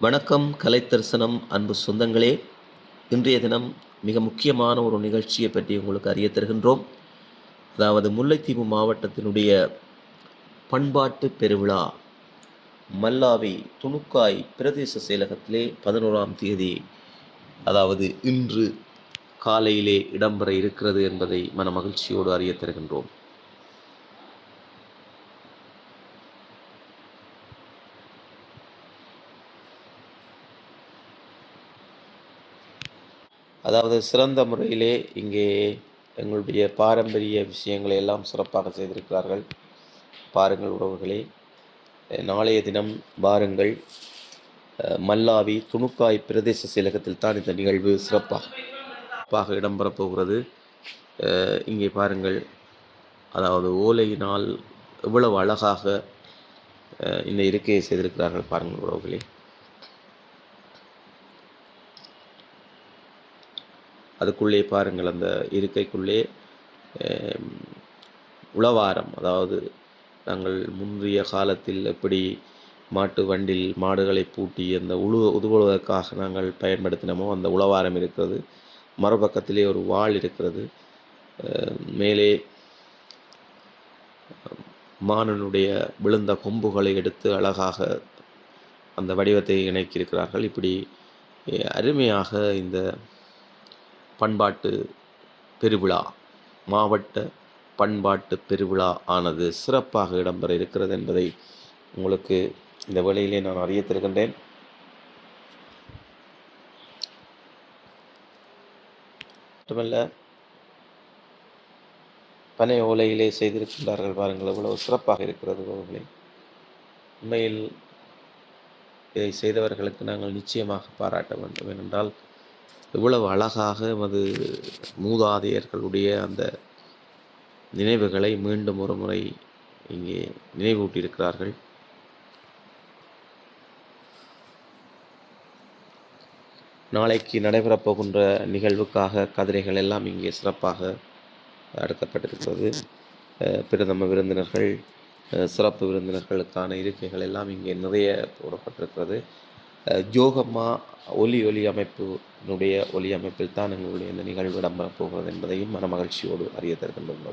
வணக்கம் கலை தரிசனம் அன்பு சொந்தங்களே. இன்றைய தினம் மிக முக்கியமான ஒரு நிகழ்ச்சியை பற்றி உங்களுக்கு அறிய தருகின்றோம். அதாவது முல்லைத்தீவு மாவட்டத்தினுடைய பண்பாட்டு பெருவிழா மல்லாவி துணுக்காய் பிரதேச செயலகத்திலே 11ஆம் தேதி, அதாவது இன்று காலையிலே இடம்பெற இருக்கிறது என்பதை மனமகிழ்ச்சியோடு அறிய தருகின்றோம். அதாவது சிறந்த முறையிலே இங்கே எங்களுடைய பாரம்பரிய விஷயங்களை எல்லாம் சிறப்பாக செய்திருக்கிறார்கள். பாருங்கள் உறவுகளே, நாளைய தினம் வாருங்கள். மல்லாவி துணுக்காய் பிரதேச செயலகத்தில் தான் இந்த நிகழ்வு சிறப்பாக இடம்பெறப் போகிறது. இங்கே பாருங்கள், அதாவது ஓலையினால் எவ்வளவு அழகாக இந்த இருக்கையை செய்திருக்கிறார்கள் பாருங்கள் உறவுகளே. அதுக்குள்ளே பாருங்கள், அந்த இருக்கைக்குள்ளே உளவாரம், அதாவது நாங்கள் முந்தைய காலத்தில் எப்படி மாட்டு வண்டில் மாடுகளை பூட்டி அந்த உதுவுவதற்காக நாங்கள் பயன்படுத்தினோமோ அந்த உளவாரம் இருக்கிறது. மறுபக்கத்திலே ஒரு வாள் இருக்கிறது. மேலே மானனுடைய விழுந்த கொம்புகளை எடுத்து அழகாக அந்த வடிவத்தை இணைக்கியிருக்கிறார்கள். இப்படி அருமையாக இந்த பண்பாட்டு பெருவிழா, மாவட்ட பண்பாட்டு பெருவிழா ஆனது சிறப்பாக இடம்பெற இருக்கிறது என்பதை உங்களுக்கு இந்த வேளையிலே நான் அறிய தருகின்றேன். மட்டுமல்ல, பனை ஓலையிலே செய்திருக்கின்றார்கள் பாருங்கள், எவ்வளவு சிறப்பாக இருக்கிறது அவர்களே. உண்மையில் இதை செய்தவர்களுக்கு நாங்கள் நிச்சயமாக பாராட்ட வேண்டும். ஏனென்றால் எவ்வளவு அழகாக எமது மூதாதையர்களுடைய அந்த நினைவுகளை மீண்டும் ஒரு முறை இங்கே நினைவூட்டியிருக்கிறார்கள். நாளைக்கு நடைபெறப் போகின்ற நிகழ்வுக்காக கதிரைகள் எல்லாம் இங்கே சிறப்பாக அடுக்கப்பட்டிருக்கிறது. பிரதம விருந்தினர்கள், சிறப்பு விருந்தினர்களுக்கான இருக்கைகள் எல்லாம் இங்கே நிறைய போடப்பட்டிருக்கிறது. ஜோகம்மா ஒலி அமைப்பினுடைய ஒலி அமைப்பில் தான் எங்களுடைய இந்த நிகழ்வு இடம்பெறப் போகிறது என்பதையும் மனமகிழ்ச்சியோடு அறிய தருகின்றோம்.